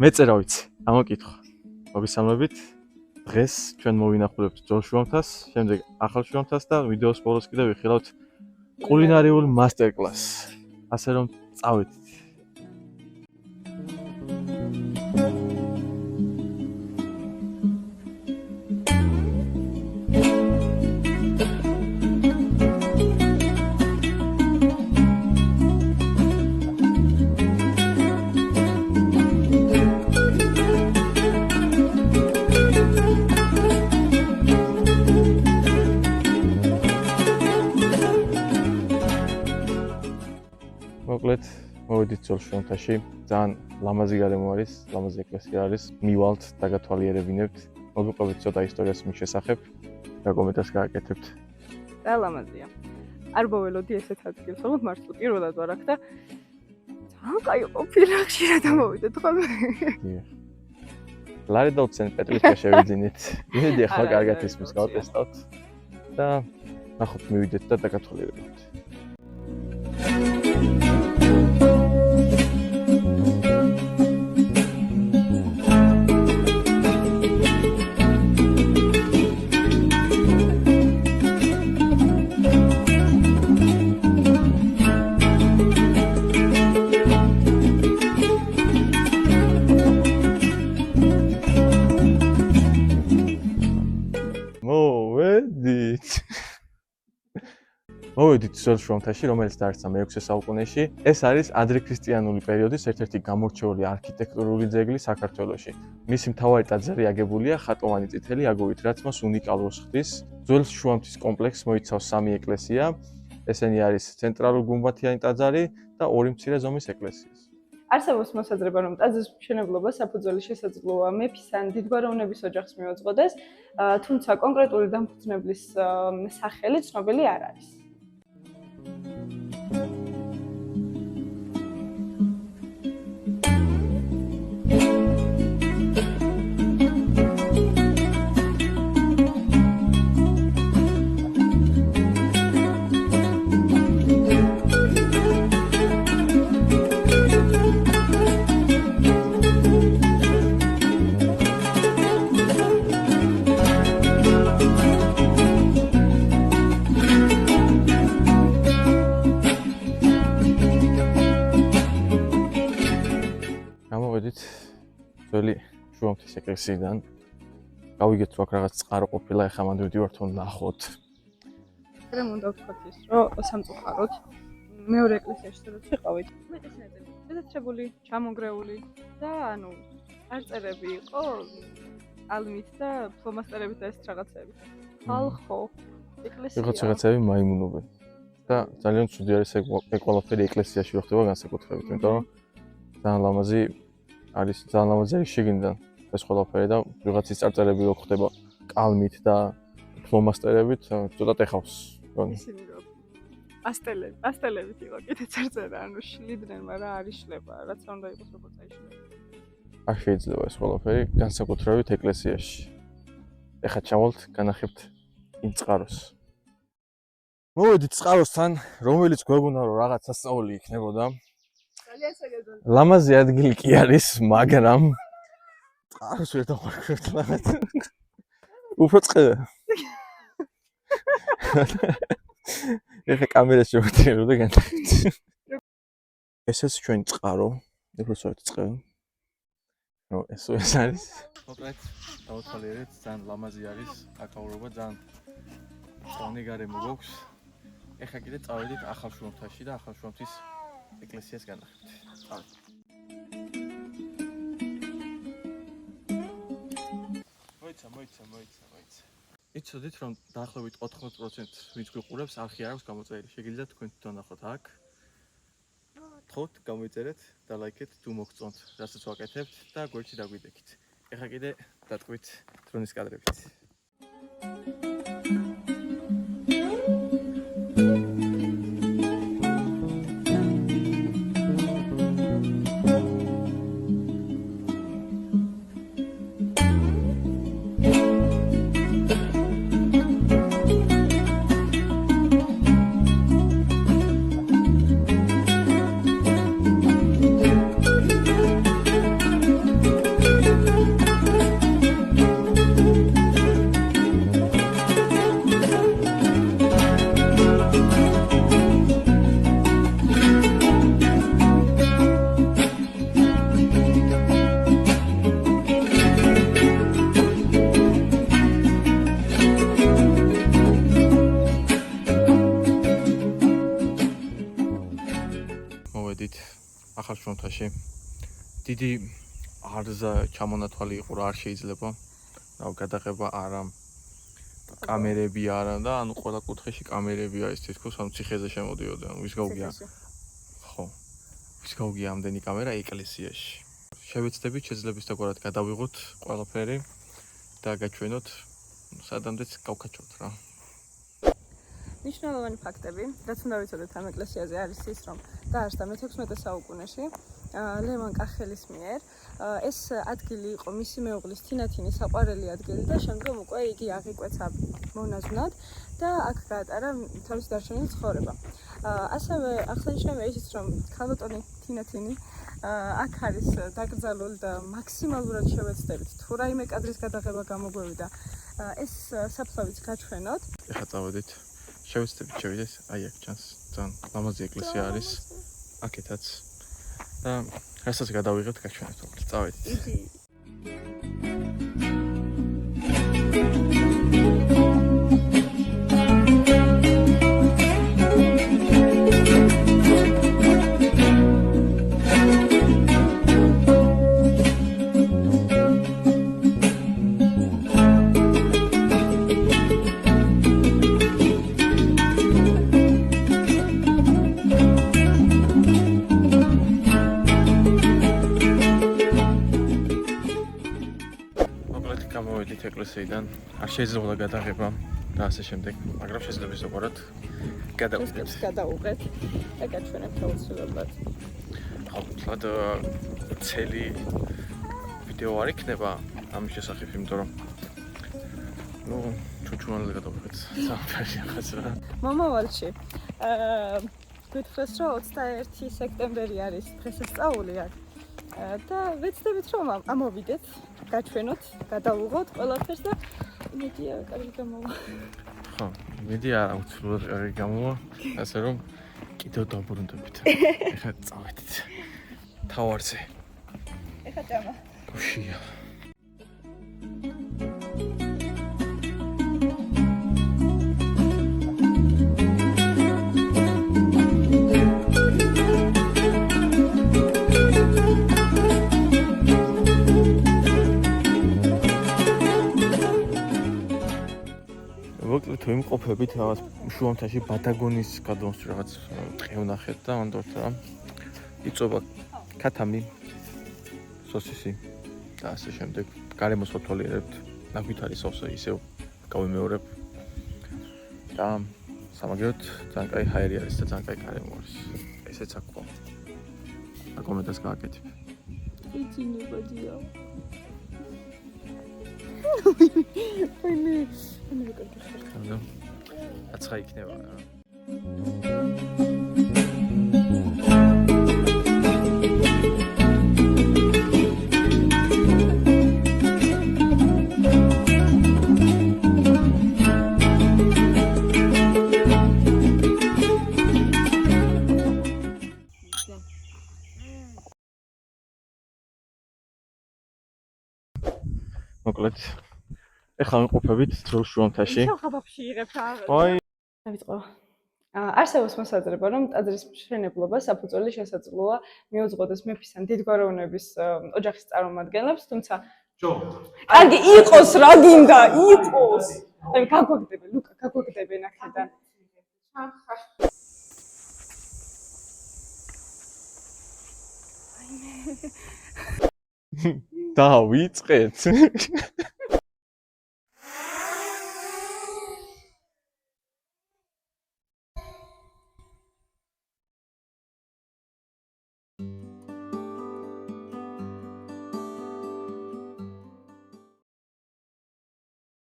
მეწერა ვიცი, ამოკითხვა. მოგესალმებით. დღეს ჩვენ მოვინახულებთ ძველ შუამთას, შემდეგ ახალ შუამთას და ვიდეოს ბოლოს კიდევ ვიხილავთ კულინარიულ მასტერკლასს. ასე რომ წავედით. მოკლედ, მოვედით ძველ შუამთაში. ძალიან ლამაზი გარემო არის, ლამაზი ეკლესია არის. მივალთ და გათვალიერებინებთ. მოგიყვებით ცოტა ისტორიას მის შესახებ და კომენტარს გააკეთებთ. და ლამაზია. არ მოველოდი ესეთ ადგილს, რომ მართლა პირველად ვარ აქ და ძალიან კაი ყოფილა, ხშირად ამოვიდეთ ხოლმე. ლარედოვცენ პეტრიშკა შევიძინეთ. იმედი ახლა კარგად ისმის გავტესტავთ და ნახოთ მივიდეთ და დაგათვალიერებინებთ. მოვედით ძველ შუამთაში, რომელიც დაარსდა მე-6 საუკუნეში. ეს არის ადრექრისტიანული პერიოდის ერთ-ერთი გამორჩეული არქიტექტურული ძეგლი საქართველოში. მისი მთავარი ტაძარი აგებულია ხატოვანი წითელი აგურით, რაც მას უნიკალურს ხდის. ძველ შუამთის კომპლექსს მოიცავს 3 ეკლესია. ესენი არის ცენტრალური გუმბათიანი ტაძარი და 2 მცირე ზომის ეკლესია. არსებობს მოსაზრება, რომ ტაძრის მშენებლობა საფუძველი შესაძლოა მეფის ან დიდგვაროვნების ოჯახს მიუძღოდეს, თუმცა კონკრეტული დამფუძნებლის სახელი ცნობილი არ არის. ძველი შუამთის ეკლესიიდან გავიგეთ, რომ აქ რაღაც წყარო ყოფილა, ეხლა მანდ ვიდივართ რომ ნახოთ. რა უნდა ვთქვათ ის, რომ სამწუხაროდ მეორე ეკლესიაში სადაც ვიყავით, მეტის ნაწილი შედაცრებული, ჩამონგრეული და ანუ არწერები იყო ალმით და ფლომასტერებით და ეს რაღაცები. ხალხო, ეკლესია. რაღაცები მაიმუნობენ. და ძალიან ცუდი არის ეგ ყველაფერი ეკლესიაში რო ხდება განსაკუთრებით, იმიტომ რომ ძალიან ლამაზი არის შიგნიდან ეს ყველაფერი და ვიღაცის წარწერები რო ხდება კალმით და ფლომასტერებით, ცოტა ტეხავს. ისინი რო პასტელებით იყო კიდე წარწერა, ანუ შლიდნენ, მაგრამ არ იშლება, რაც უნდა იყოს როგორც აიშლება. არ შეიძლება ეს ყველაფერი განსაკუთრებით ეკლესიაში. ეხლა ჩავალთ, განახებთ იმ წყაროს. მოვედით წყაროსთან, რომელიც გვეგონა რომ რაღაც სასწაული იქნებოდა. ლამაზი ადგილი კი არის, მაგრამ წყაროს ვერ დავარქვევთ რაღაც. უფრო წყება. ეხა კამერას შევდირო და განახეთ. ესეც ჩვენი წყარო, უბრალოდ წყება. ეს არის. მოკლედ, დავთვალიერეთ, ძალიან ლამაზი არის, აკავრობა ძალიან წონი გარემო გვაქვს. ეხა კიდე წავედით ახალ შუამთაში და ახალ შუამთის ეკლესიას განახებთ. წავედით. მოიცა. იცოდით, რომ დაახლოებით 80% ვინც გვიყურებს, არხი არ აქვს გამოწერილი. შეგიძლიათ თქვენ თვითონ ნახოთ აქ. თხოვთ, გამოიწერეთ და ლაიქეთ თუ მოგწონთ, რასაც ვაკეთებთ და გვერდში დაგვიდექით. ეხლა კიდე დატყვით დრონის კადრებით. კუთხეში. დიდი არზა ჩამონათვალი იყო რა არ შეიძლება. რავ გადაღება არა. კამერები არა და ანუ ყველა კუთხეში კამერებია ის თითქოს ანუ ციხეზე შემოდიოდა. ვის გაუგია? ხო. ვის გაუგია ამდენი კამერა ეკლესიაში. შევეცდებით შეძლებისდაგორად გადავიღოთ ყველაფერი და გაჩვენოთ სადამდეც გავკაჩოთ რა. მნიშვნელოვანი ფაქტები, რაც უნდა ვიცოდეთ ამ ეკლესიაზე არის ის, რომ დაარსდა მე-16 საუკუნეში ლევან კახელის მიერ. ეს ადგილი იყო მისი მეუღლის თინათინის საყვარელი ადგილი და შემდგომ უკვე იგი აღიკვეცა მონაზვნად და აქ გაატარა თავისი დარჩენილი ცხოვრება. ასევე აღსანიშნავია ისიც, რომ ქალბატონი თინათინი აქ არის დაკრძალული და მაქსიმალურად შევეცდებით თუ რაიმე კადრის გადაღება გამოგვევიდა ეს საფლავიც გაჩვენოთ. ეხლა წავედით. შევეცდებით შევიდეთ. აი აქ ჩანს ძალიან ლამაზი ეკლესია არის. აქეთაც. და რასაც გადავიღებთ გაჩვენებთ უბრალოდ. წავედით. გამოვედით ეკლესიიდან. არ შეიძლება გადაღება და ასე შემდეგ, მაგრამ შეიძლება ზოგადად გადავიდეთ. გადავუღეთ და გაჩვენებთ აუცილებლად. ხო, თლად ცელი ვიდეო არ იქნება ამის შესახებ, იმიტომ რომ ნუ ჩუჩუნალზე გადავიღეთ. საერთოდ ახლა მომავალში გითხრეს რომ 21 სექტემბერი არის დღესასწაული აქ და ვეცდებით რომ ამოვიდეთ, გაჩვენოთ, გადავუღოთ ყველაფერს და იმედია კარგი გამოვა. ხო, იმედია აუცილებლად კარგი გამოვა, ასე რომ კიდევ დაბრუნდებით. ეხლა წავედით. თავარზე. ეხლა ჭამა. გუშია. თუ იმყოფებით რაღაც შუამთაში ბატაგონის გადმოსვლა რაღაც ტყე ვნახეთ და მანდ რა იწובה ქათამი სოსისი და ასე შემდეგ გარემოს ვთვალიერებთ ნაგვით არის სოსი ისევ გავიმეორებ და სამაგეროთ ძალიან კაი ჰაერი არის და ძალიან კაი გარემო არის ესეც აქ ყო აკომენტას გააკეთებ იცინებადია აცხა იქნება რა. მოკლედ ეხლა ვიმყოფებით ძველ შუამთაში. ხაბაფში იღებ რა. აი დავიწყო. არსებობს მოსაზრება, რომ ტაძრის მშენებლობა საფუძველი შესაძლოა მიუძღოდეს მეფისთან დიდგვაროვნების ოჯახის წარმომადგენლებს, თუმცა კარგი იყოს რა გინდა, იყოს. აი გაგვაგდებენ, ლუკა, გაგვაგდებენ აქედან. დავიწყეთ.